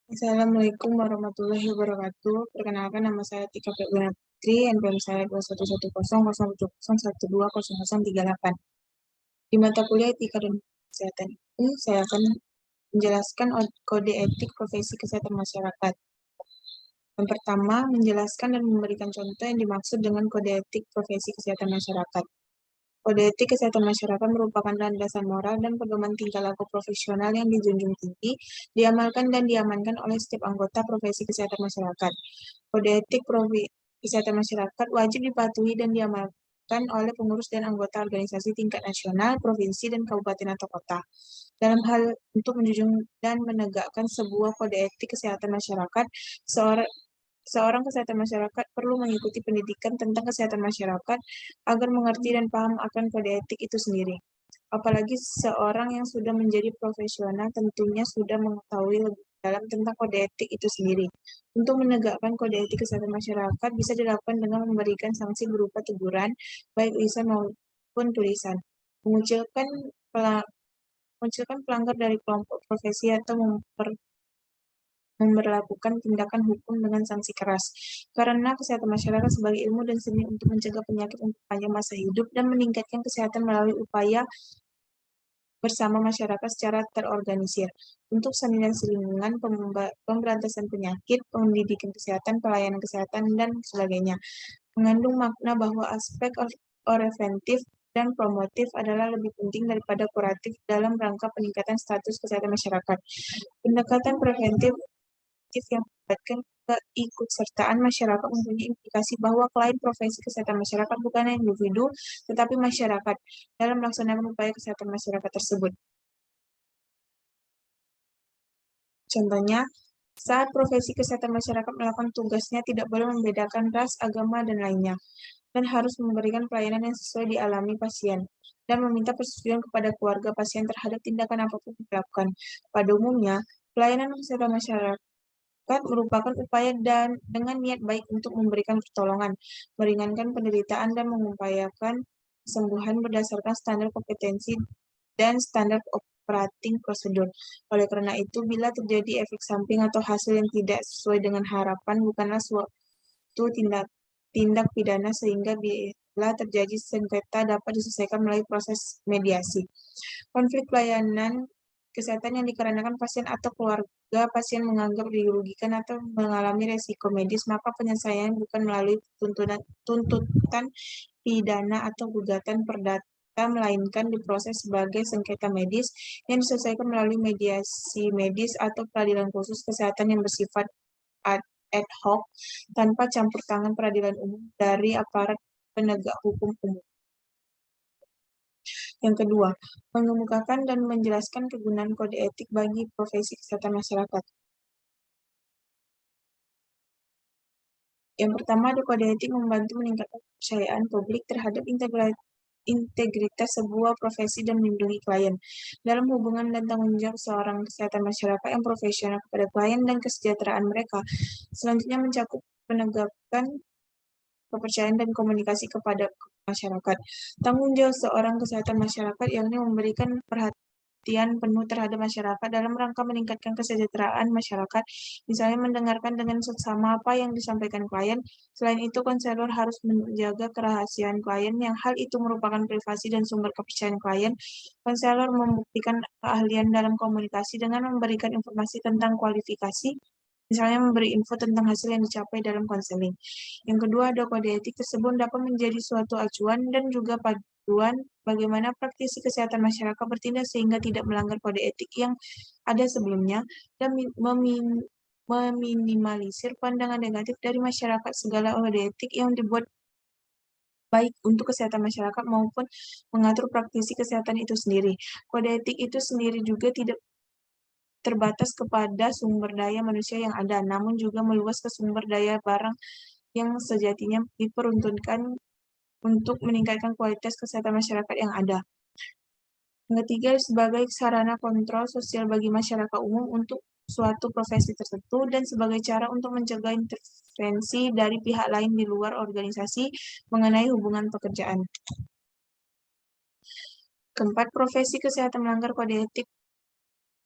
Assalamualaikum warahmatullahi wabarakatuh. Perkenalkan nama saya Tika Febrianti, NPM saya 21100701201038. Di mata kuliah Etika dan Kesehatan ini, saya akan menjelaskan kode etik profesi kesehatan masyarakat. Yang pertama, menjelaskan dan memberikan contoh yang dimaksud dengan kode etik profesi kesehatan masyarakat. Kode etik kesehatan masyarakat merupakan landasan moral dan pedoman tingkah laku profesional yang dijunjung tinggi, diamalkan dan diamankan oleh setiap anggota profesi kesehatan masyarakat. Kode etik kesehatan masyarakat wajib dipatuhi dan diamalkan oleh pengurus dan anggota organisasi tingkat nasional, provinsi, dan kabupaten atau kota. Dalam hal untuk menjunjung dan menegakkan sebuah kode etik kesehatan masyarakat, seorang kesehatan masyarakat perlu mengikuti pendidikan tentang kesehatan masyarakat agar mengerti dan paham akan kode etik itu sendiri. Apalagi seorang yang sudah menjadi profesional tentunya sudah mengetahui lebih dalam tentang kode etik itu sendiri. Untuk menegakkan kode etik kesehatan masyarakat bisa dilakukan dengan memberikan sanksi berupa teguran, baik lisan maupun tulisan, mengucilkan pelanggar dari kelompok profesi atau memberlakukan tindakan hukum dengan sanksi keras. Karena kesehatan masyarakat sebagai ilmu dan seni untuk mencegah penyakit untuk panjang masa hidup dan meningkatkan kesehatan melalui upaya bersama masyarakat secara terorganisir untuk sanitasi lingkungan, pemberantasan penyakit, pendidikan kesehatan, pelayanan kesehatan, dan sebagainya. Mengandung makna bahwa aspek preventif dan promotif adalah lebih penting daripada kuratif dalam rangka peningkatan status kesehatan masyarakat. Pendekatan preventif yang melibatkan keikutsertaan masyarakat mempunyai implikasi bahwa klien profesi kesehatan masyarakat bukanlah individu, tetapi masyarakat dalam melaksanakan upaya kesehatan masyarakat tersebut. Contohnya, saat profesi kesehatan masyarakat melakukan tugasnya tidak boleh membedakan ras, agama, dan lainnya, dan harus memberikan pelayanan yang sesuai dialami pasien, dan meminta persetujuan kepada keluarga pasien terhadap tindakan apapun yang dilakukan. Pada umumnya, pelayanan kesehatan masyarakat merupakan upaya dan dengan niat baik untuk memberikan pertolongan, meringankan penderitaan, dan mengupayakan kesembuhan berdasarkan standar kompetensi dan standar operating prosedur. Oleh karena itu, bila terjadi efek samping atau hasil yang tidak sesuai dengan harapan, bukanlah suatu tindak pidana sehingga bila terjadi sengketa dapat diselesaikan melalui proses mediasi. Konflik pelayanan kesehatan yang dikarenakan pasien atau keluarga pasien menganggap dirugikan atau mengalami resiko medis, maka penyelesaian bukan melalui tuntutan pidana atau gugatan perdata, melainkan diproses sebagai sengketa medis yang diselesaikan melalui mediasi medis atau peradilan khusus kesehatan yang bersifat ad hoc tanpa campur tangan peradilan umum dari aparat penegak hukum umum. Yang kedua, mengemukakan dan menjelaskan kegunaan kode etik bagi profesi kesehatan masyarakat. Yang pertama, ada kode etik membantu meningkatkan kepercayaan publik terhadap integritas sebuah profesi dan melindungi klien. Dalam hubungan dan tanggung jawab seorang kesehatan masyarakat yang profesional kepada klien dan kesejahteraan mereka, selanjutnya mencakup penegakan kepercayaan dan komunikasi kepada masyarakat. Tanggung jawab seorang kesehatan masyarakat yakni memberikan perhatian penuh terhadap masyarakat dalam rangka meningkatkan kesejahteraan masyarakat, misalnya mendengarkan dengan seksama apa yang disampaikan klien. Selain itu, konselor harus menjaga kerahasiaan klien yang hal itu merupakan privasi dan sumber kepercayaan klien. Konselor membuktikan keahlian dalam komunikasi dengan memberikan informasi tentang kualifikasi, misalnya memberi info tentang hasil yang dicapai dalam konseling. Yang kedua, ada kode etik tersebut dapat menjadi suatu acuan dan juga panduan bagaimana praktisi kesehatan masyarakat bertindak sehingga tidak melanggar kode etik yang ada sebelumnya dan meminimalisir pandangan negatif dari masyarakat segala kode etik yang dibuat baik untuk kesehatan masyarakat maupun mengatur praktisi kesehatan itu sendiri. Kode etik itu sendiri juga tidak terbatas kepada sumber daya manusia yang ada, namun juga meluas ke sumber daya barang yang sejatinya diperuntukkan untuk meningkatkan kualitas kesehatan masyarakat yang ada. Yang ketiga, sebagai sarana kontrol sosial bagi masyarakat umum untuk suatu profesi tertentu dan sebagai cara untuk mencegah intervensi dari pihak lain di luar organisasi mengenai hubungan pekerjaan. Keempat, profesi kesehatan melanggar kode etik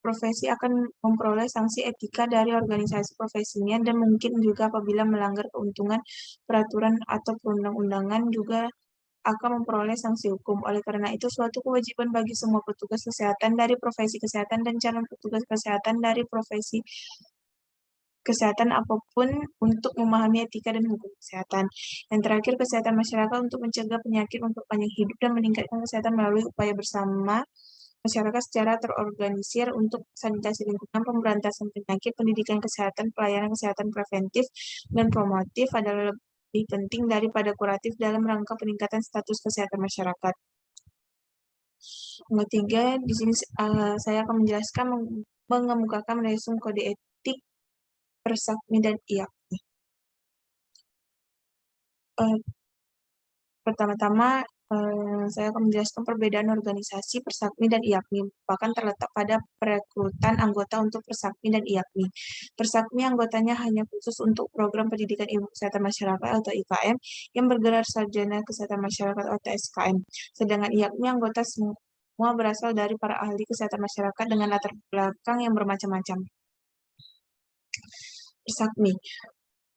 profesi akan memperoleh sanksi etika dari organisasi profesinya dan mungkin juga apabila melanggar keuntungan peraturan atau perundang-undangan juga akan memperoleh sanksi hukum. Oleh karena itu, suatu kewajiban bagi semua petugas kesehatan dari profesi kesehatan dan calon petugas kesehatan dari profesi kesehatan apapun untuk memahami etika dan hukum kesehatan. Yang terakhir, kesehatan masyarakat untuk mencegah penyakit, memperpanjang hidup, dan meningkatkan kesehatan melalui upaya bersama masyarakat secara terorganisir untuk sanitasi lingkungan, pemberantasan penyakit, pendidikan kesehatan, pelayanan kesehatan preventif dan promotif adalah lebih penting daripada kuratif dalam rangka peningkatan status kesehatan masyarakat. Yang ketiga, di sini saya akan menjelaskan mengemukakan resum kode etik Persakmi dan IAKMI. Pertama-tama, saya akan menjelaskan perbedaan organisasi Persakmi dan IAKMI, bahkan terletak pada perekrutan anggota untuk Persakmi dan IAKMI. Persakmi anggotanya hanya khusus untuk program pendidikan ilmu kesehatan masyarakat atau IKM yang bergelar sarjana kesehatan masyarakat atau SKM. Sedangkan IAKMI anggota semua berasal dari para ahli kesehatan masyarakat dengan latar belakang yang bermacam-macam. Persakmi.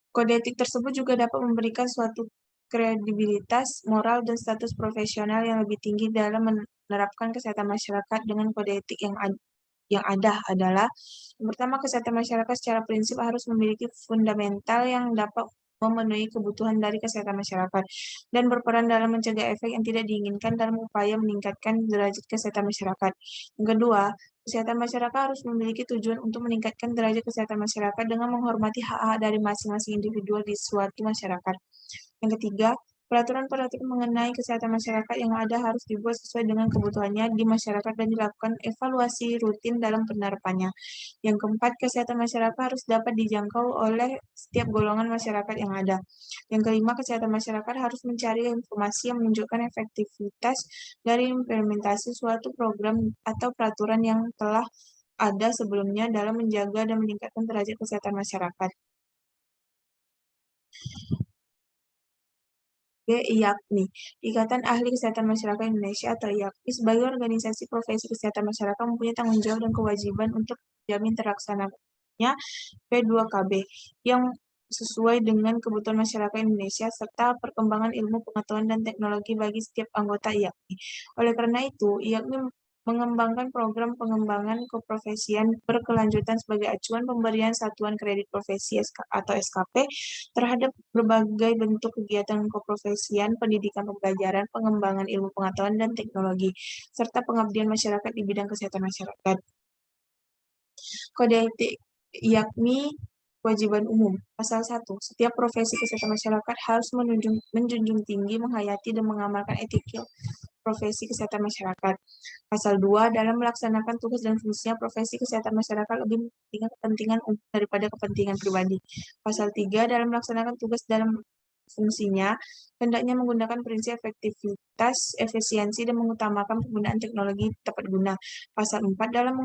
Kode etik tersebut juga dapat memberikan suatu kredibilitas, moral, dan status profesional yang lebih tinggi dalam menerapkan kesehatan masyarakat. Dengan kode etik yang ada adalah, yang pertama, kesehatan masyarakat secara prinsip harus memiliki fundamental yang dapat memenuhi kebutuhan dari kesehatan masyarakat dan berperan dalam mencegah efek yang tidak diinginkan dalam upaya meningkatkan derajat kesehatan masyarakat. Yang kedua, kesehatan masyarakat harus memiliki tujuan untuk meningkatkan derajat kesehatan masyarakat dengan menghormati hak-hak dari masing-masing individu di suatu masyarakat. Yang ketiga, peraturan-peraturan mengenai kesehatan masyarakat yang ada harus dibuat sesuai dengan kebutuhannya di masyarakat dan dilakukan evaluasi rutin dalam penerapannya. Yang keempat, kesehatan masyarakat harus dapat dijangkau oleh setiap golongan masyarakat yang ada. Yang kelima, kesehatan masyarakat harus mencari informasi yang menunjukkan efektivitas dari implementasi suatu program atau peraturan yang telah ada sebelumnya dalam menjaga dan meningkatkan derajat kesehatan masyarakat. IAKMI, Ikatan Ahli Kesehatan Masyarakat Indonesia atau IAKMI, sebagai organisasi profesi kesehatan masyarakat mempunyai tanggung jawab dan kewajiban untuk menjamin terlaksananya P2KB yang sesuai dengan kebutuhan masyarakat Indonesia serta perkembangan ilmu pengetahuan dan teknologi bagi setiap anggota IAKMI. Oleh karena itu, IAKMI mengembangkan program pengembangan keprofesian berkelanjutan sebagai acuan pemberian satuan kredit profesi atau SKP terhadap berbagai bentuk kegiatan keprofesian, pendidikan pembelajaran, pengembangan ilmu pengetahuan dan teknologi, serta pengabdian masyarakat di bidang kesehatan masyarakat. Kode etik IAKMI kewajiban umum. Pasal 1. Setiap profesi kesehatan masyarakat harus menjunjung tinggi, menghayati, dan mengamalkan etika profesi kesehatan masyarakat. Pasal 2. Dalam melaksanakan tugas dan fungsinya, profesi kesehatan masyarakat lebih mementingkan kepentingan umum daripada kepentingan pribadi. Pasal 3. Dalam melaksanakan tugas dalam fungsinya, hendaknya menggunakan prinsip efektivitas, efisiensi, dan mengutamakan penggunaan teknologi tepat guna. Pasal 4. Dalam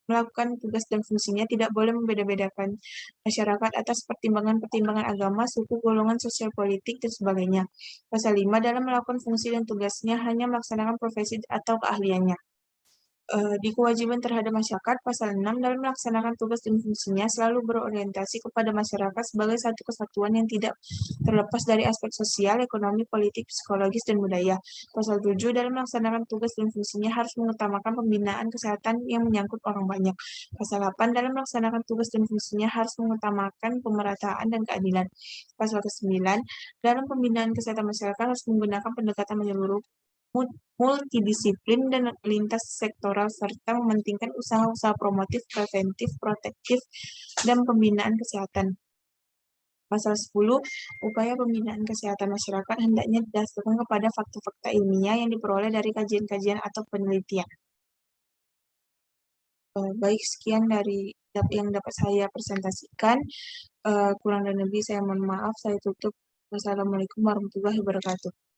melakukan tugas dan fungsinya tidak boleh membeda-bedakan masyarakat atas pertimbangan-pertimbangan agama, suku, golongan sosial politik, dan sebagainya. Pasal 5, dalam melakukan fungsi dan tugasnya hanya melaksanakan profesi atau keahliannya. Di kewajiban terhadap masyarakat, pasal 6, dalam melaksanakan tugas dan fungsinya selalu berorientasi kepada masyarakat sebagai satu kesatuan yang tidak terlepas dari aspek sosial, ekonomi, politik, psikologis, dan budaya. Pasal 7, dalam melaksanakan tugas dan fungsinya harus mengutamakan pembinaan kesehatan yang menyangkut orang banyak. Pasal 8, dalam melaksanakan tugas dan fungsinya harus mengutamakan pemerataan dan keadilan. Pasal ke-9, dalam pembinaan kesehatan masyarakat harus menggunakan pendekatan menyeluruh, multidisiplin dan lintas sektoral serta mementingkan usaha-usaha promotif, preventif, protektif, dan pembinaan kesehatan. Pasal 10, upaya pembinaan kesehatan masyarakat hendaknya didasarkan kepada fakta-fakta ilmiah yang diperoleh dari kajian-kajian atau penelitian. Baik, sekian dari yang dapat saya presentasikan. Kurang dan lebih saya mohon maaf, saya tutup. Wassalamualaikum warahmatullahi wabarakatuh.